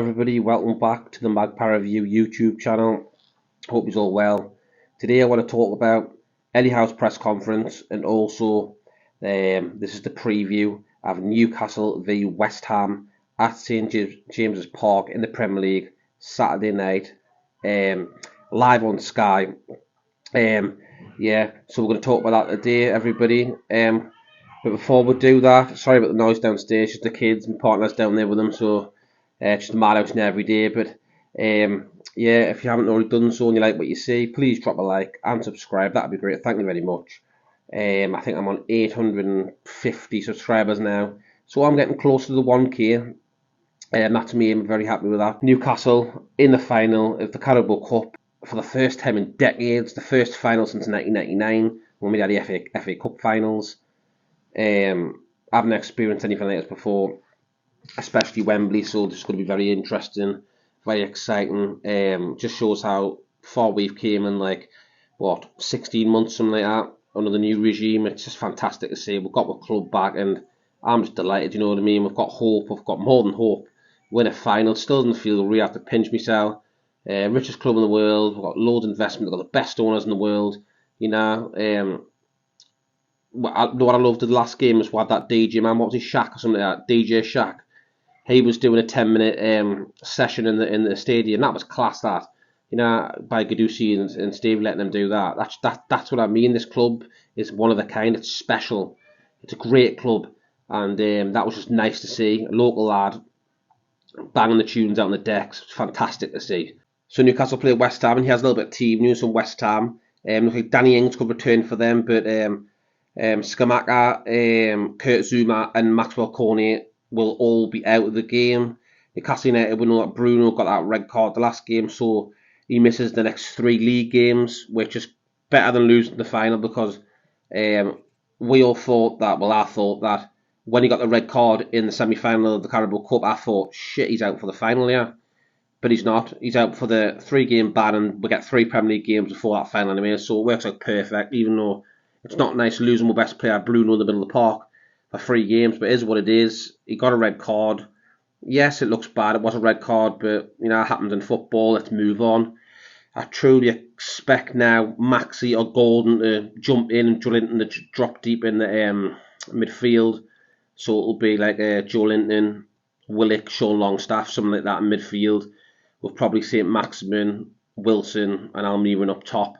everybody, welcome back to the Magpie Review YouTube channel. Hope you're all well. Today I want to talk about Eddie Howe's press conference, and also this is the preview of Newcastle v West Ham at St James's Park in the Premier League Saturday night, live on Sky. So we're going to talk about that today, everybody. But before we do that, sorry about the noise downstairs, just the kids and partners down there with them, so just a mad house now every day. But if you haven't already done so and you like what you see, please drop a like and subscribe. That'd be great. Thank you very much. I think I'm on 850 subscribers now, so I'm getting close to the 1k. That's me. I'm very happy with that. Newcastle in the final of the Carabao Cup for the first time in decades. The first final since 1999 when we had the FA Cup finals. I haven't experienced anything like this before, especially Wembley, so this is going to be very interesting, very exciting. Just shows how far we've came in 16 months, something like that, under the new regime. It's just fantastic to see. We've got the club back and I'm just delighted, you know what I mean? We've got hope, we've got more than hope. Win a final, still doesn't feel real, I have to pinch myself. Richest club in the world, we've got loads of investment, we've got the best owners in the world, you know. What I loved the last game was what that DJ man, what was he, Shaq or something like that, DJ Shaq. He was doing a 10-minute session in the stadium. That was class, that, you know, by Gadusi and Steve letting them do that. That's what I mean. This club is one of a kind. It's special. It's a great club, and that was just nice to see. A local lad banging the tunes out on the decks. It's fantastic to see. So Newcastle play West Ham, and he has a little bit of team news from West Ham. Looks like Danny Ings could return for them, but Skamaka, Kurt Zouma and Maxwell Cornet will all be out of the game. Newcastle United, we know that Bruno got that red card the last game, so he misses the next 3 league games, which is better than losing the final, because we all thought that, I thought that when he got the red card in the semi-final of the Carabao Cup, I thought, shit, he's out for the final, yeah. But he's not. He's out for the 3-game ban, and we get 3 Premier League games before that final anyway, so it works out perfect, even though it's not nice losing my best player, Bruno, in the middle of the park for 3 games, but it is what it is. He got a red card. Yes, it looks bad. It was a red card, but, you know, it happens in football. Let's move on. I truly expect now Maxi or Gordon to jump in and Joe Linton to drop deep in the midfield. So it'll be like Joe Linton, Willock, Sean Longstaff, something like that in midfield. We'll probably see Maximin, Wilson and Almiron up top.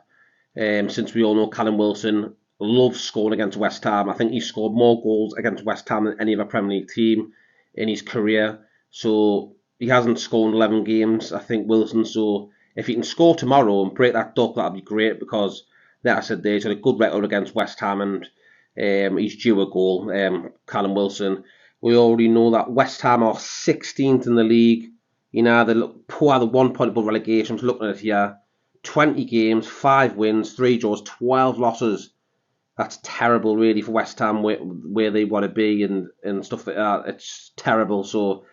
Since we all know Callum Wilson loves scoring against West Ham. I think he scored more goals against West Ham than any other Premier League team in his career. So he hasn't scored in 11 games, I think, Wilson. So if he can score tomorrow and break that duck, that'd be great, because, like I said there, he's had a good record against West Ham, and he's due a goal, Callum Wilson. We already know that West Ham are 16th in the league. You know, they look poor, the 1 point above relegation. I'm looking at it here. 20 games, 5 wins, 3 draws, 12 losses. That's terrible, really, for West Ham, where they want to be and stuff like that. It's terrible. So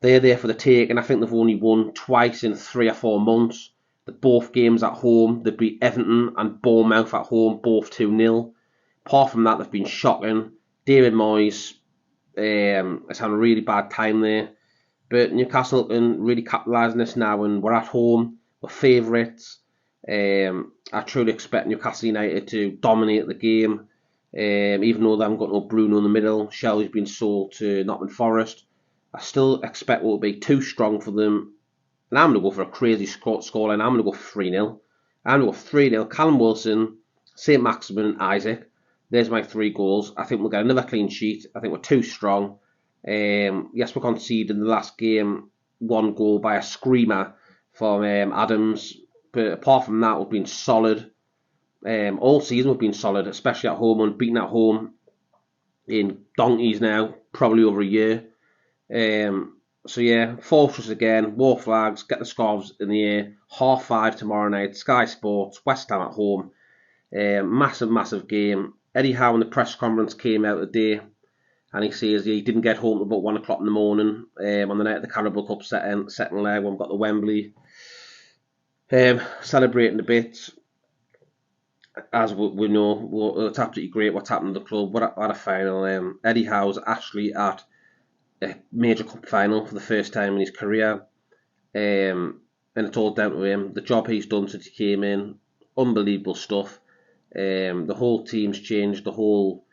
they're there for the take, and I think they've only won twice in 3 or 4 months. Both games at home. They beat Everton and Bournemouth at home, both 2-0. Apart from that, they've been shocking. David Moyes has had a really bad time there. But Newcastle can really capitalise on this now, and we're at home. We're favourites. I truly expect Newcastle United to dominate the game, even though they haven't got no Bruno in the middle. Shelby's been sold to Nottingham Forest. I still expect it will be too strong for them, and I'm going to go for a crazy scoreline. I'm going to go 3-0. I'm going to go 3-0. Callum Wilson, St. Maximin and Isaac. There's my 3 goals. I think we'll get another clean sheet. I think we're too strong. Yes, we conceded in the last game 1 goal by a screamer from Adams. But apart from that, we've been solid. All season we've been solid, especially at home, unbeaten at home in donkeys now, probably over a year. So yeah, Fortress again, war flags, get the scarves in the air. 5:30 tomorrow night, Sky Sports, West Ham at home. Massive game. Eddie Howe in the press conference came out today, and he says he didn't get home till about 1 o'clock in the morning on the night of the Carabao Cup second leg when we got the Wembley. Celebrating the bits, as we know. It's absolutely great what's happened to the club. What a final. Eddie Howe's actually at a major cup final for the first time in his career. and it's all down to him. The job he's done since he came in, unbelievable stuff. The whole team's changed. The whole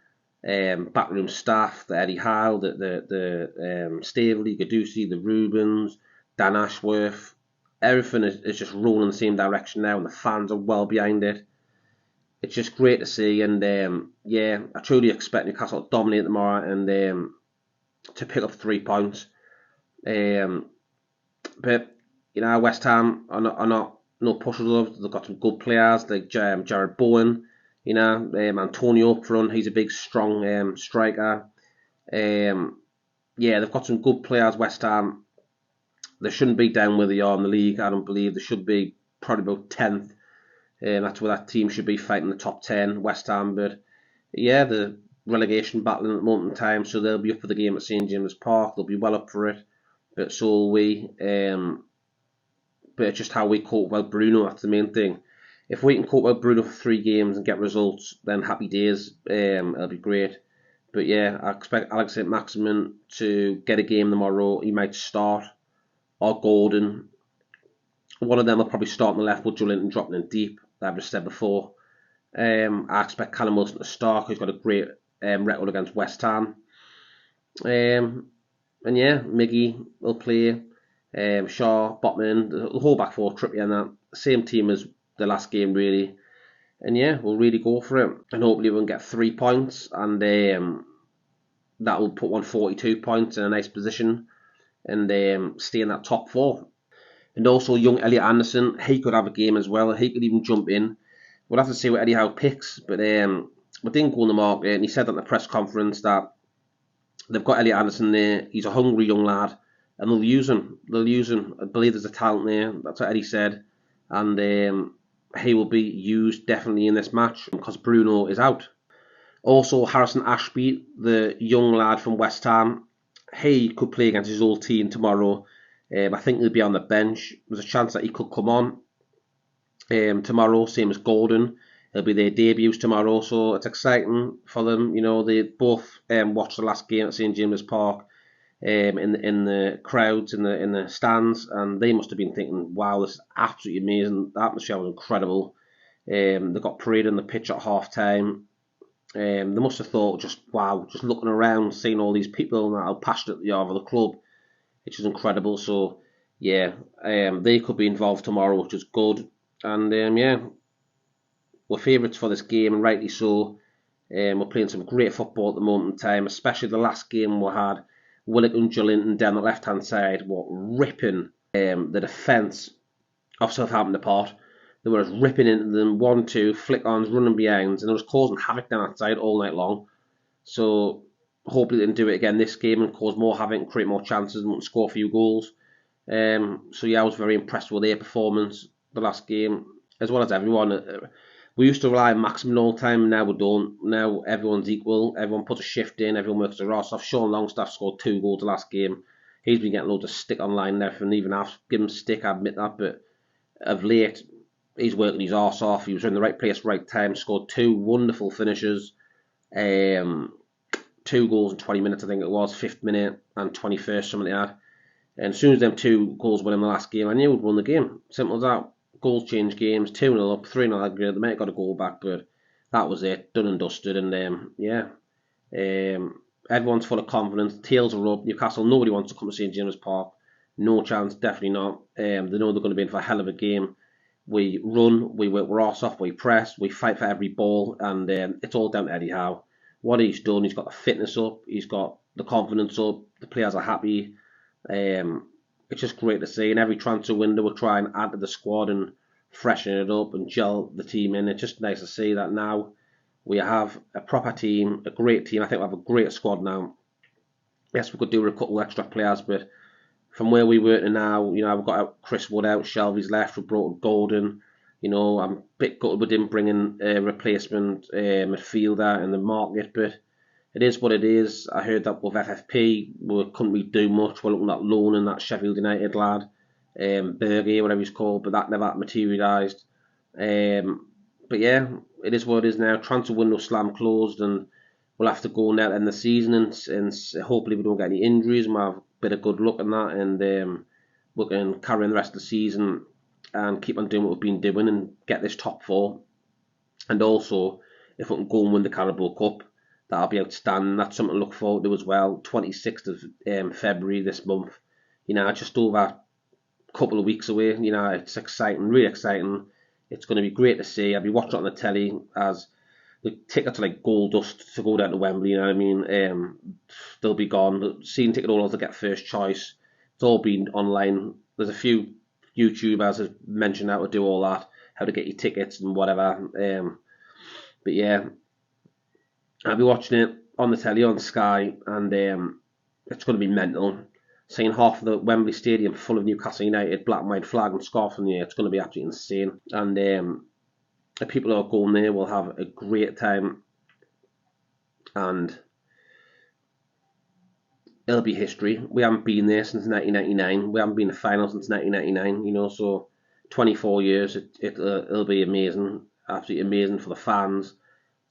backroom staff, the Eddie Howe, the Staveley, Gadusi, the Rubens, Dan Ashworth, everything is just rolling in the same direction now, and the fans are well behind it. It's just great to see, and yeah, I truly expect Newcastle to dominate tomorrow and to pick up 3 points. But you know, West Ham are not no pushovers. They've got some good players like Jared Bowen. You know, Antonio up front. He's a big, strong striker. Yeah, they've got some good players. West Ham. They shouldn't be down where they are in the league. I don't believe they should be probably about 10th. That's where that team should be, fighting the top 10. West Ham, but yeah, the relegation battling at the moment in time, so they'll be up for the game at St James Park. They'll be well up for it, but so will we. But it's just how we cope without Bruno. That's the main thing. If we can cope without Bruno for 3 games and get results, then happy days. It'll be great. But yeah, I expect Alex Saint-Maximin to get a game tomorrow. He might start, or Gordon. One of them will probably start on the left with Joelinton dropping in deep. I've just said before. I expect Callum Wilson to start. He's got a great record against West Ham. And yeah, Miggy will play. Shaw, Botman, the whole back four, Trippier and that. Same team as the last game, really. And yeah, we'll really go for it. And hopefully we'll get 3 points. And that will put 142 points in a nice position. And stay in that top 4. And also young Elliot Anderson, he could have a game as well. He could even jump in. We'll have to see what Eddie Howe picks. But we didn't go on the market. And he said at the press conference that they've got Elliot Anderson there. He's a hungry young lad. And they'll use him. I believe there's a talent there. That's what Eddie said. And he will be used definitely in this match because Bruno is out. Also, Harrison Ashby, the young lad from West Ham, he could play against his old team tomorrow. I think he'll be on the bench. There's a chance that he could come on tomorrow, same as Gordon. It'll be their debuts tomorrow, so it's exciting for them. You know, they both watched the last game at St James Park. In the crowds, in the stands, and they must have been thinking, wow, this is absolutely amazing. The atmosphere was incredible. They got paraded on the pitch at half time. They must have thought, just wow, just looking around, seeing all these people and how passionate they are for the club, which is incredible. So yeah, they could be involved tomorrow, which is good. And yeah, we're favourites for this game, and rightly so. We're playing some great football at the moment in time, especially the last game we had. Willock and Joelinton down the left-hand side were ripping the defence of Southampton apart. They were just ripping into them, 1-2, flick-ons, running behinds, and they was causing havoc down that side all night long. So hopefully they can do it again this game and cause more havoc and create more chances and score a few goals. So yeah, I was very impressed with their performance the last game, as well as everyone. We used to rely on Maximin all the time, now we don't. Now everyone's equal, everyone puts a shift in, everyone works their arse off. Sean Longstaff scored 2 goals the last game. He's been getting loads of stick online and everything, even I've given him stick, I admit that, but of late, he's working his arse off. He was in the right place, right time, scored 2 wonderful finishes. 2 goals in 20 minutes, I think it was, 5th minute and 21st, something like that. And as soon as them 2 goals went in the last game, I knew we'd won the game. Simple as that. Goals change games, 2-0 up, 3-0 upgrade. They might have got a goal back, but that was it, done and dusted. And yeah, everyone's full of confidence. Tails are up. Newcastle, nobody wants to come to St James Park. No chance, definitely not. They know they're going to be in for a hell of a game. We run, we work our arse off, we press, we fight for every ball, and it's all down to Eddie Howe. What he's done, he's got the fitness up, he's got the confidence up, the players are happy. It's just great to see. In every transfer window, we'll try and add to the squad and freshen it up and gel the team in. It's just nice to see that now we have a proper team, a great team. I think we have a great squad now. Yes, we could do with a couple extra players, but from where we were to now, you know, we've got Chris Wood out, Shelby's left, we brought in Gordon. You know, I'm a bit gutted we didn't bring in a replacement midfielder in the market, but it is what it is. I heard that with FFP, we couldn't really do much. We're looking at loaning that Sheffield United lad, Berge, whatever he's called, but that never materialised. But yeah, it is what it is now. Transfer window slam closed, and we'll have to go now in the season, and hopefully we don't get any injuries and we'll have a bit of good luck in that. And we can carry on the rest of the season and keep on doing what we've been doing and get this top 4. And also, if we can go and win the Carabao Cup, that'll be outstanding. That's something to look forward to as well. 26th of February this month. Just over a couple of weeks away. It's exciting, really exciting. It's going to be great to see. I'll be watching it on the telly as the tickets are like gold dust to go down to Wembley. You know what I mean? They'll be gone. But seeing ticket holders to get first choice. It's all been online. There's a few YouTubers have mentioned how to do all that, how to get your tickets and whatever. But yeah, I'll be watching it on the telly on Sky, and it's going to be mental. Seeing half of the Wembley Stadium full of Newcastle United black and white flag and scarf in the air, it's going to be absolutely insane. And the people who are going there will have a great time, and it'll be history. We haven't been there since 1999. We haven't been to final since 1999. So 24 years. It'll be amazing, absolutely amazing for the fans.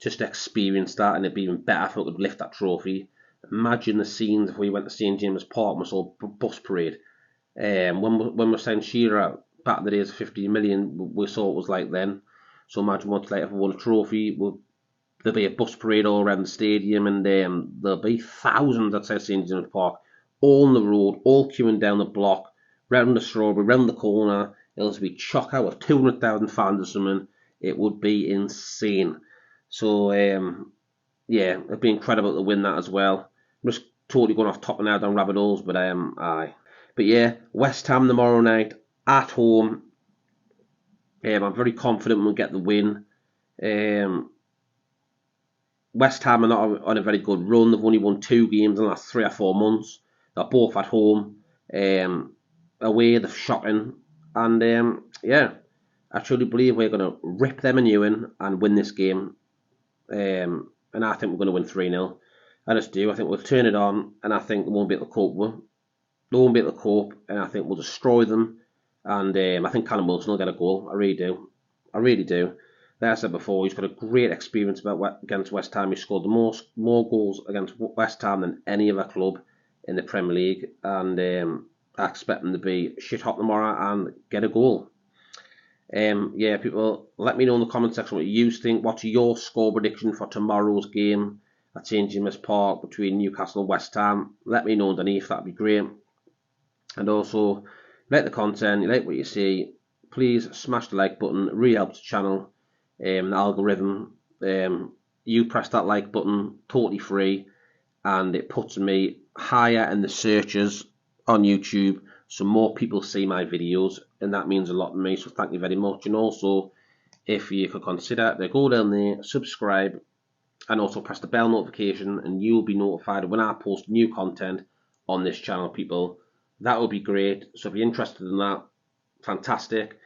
Just to experience that, and it'd be even better if we could lift that trophy. Imagine the scenes if we went to St James Park and we saw a bus parade. When we signed Shearer back in the days of 15 million, we saw it was like then. So imagine what's like if we won a trophy. There'll be a bus parade all around the stadium, and there'll be thousands outside St James Park, all on the road, all queuing down the block, round the strawberry, round the corner. It'll be chock out with 200,000 fans or something. It would be insane. So yeah, it'd be incredible to win that as well. I'm just totally going off top now down rabbit holes, but aye. But yeah, West Ham tomorrow night at home. I'm very confident we'll get the win. West Ham are not on a very good run. They've only won 2 games in the last 3 or 4 months. They're both at home. Away, they're shocking. And yeah, I truly believe we're going to rip them a new one and win this game. And I think we're going to win 3-0. I just do. I think we'll turn it on, and I think they won't be able to cope with. They won't be able to cope, and I think we'll destroy them. And I think Callum Wilson will get a goal. I really do. I really do. Like I said before, he's got a great experience against West Ham. He scored the more goals against West Ham than any other club in the Premier League, and I expect him to be shit hot tomorrow and get a goal. Yeah, people, let me know in the comment section what you think. What's your score prediction for tomorrow's game at St James Park between Newcastle and West Ham? Let me know underneath, that'd be great. And also, like the content, you like what you see, please smash the like button. It really helps the channel, the algorithm. You press that like button, totally free, and it puts me higher in the searches on YouTube, so more people see my videos, and that means a lot to me, so thank you very much. And also, if you could consider to go down there, subscribe, and also press the bell notification, and you'll be notified when I post new content on this channel, people. That would be great. So if you're interested in that, fantastic.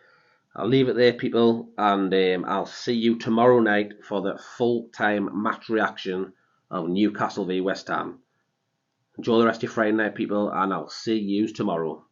I'll leave it there, people, and I'll see you tomorrow night for the full-time match reaction of Newcastle v West Ham. Enjoy the rest of your Friday night, people, and I'll see you tomorrow.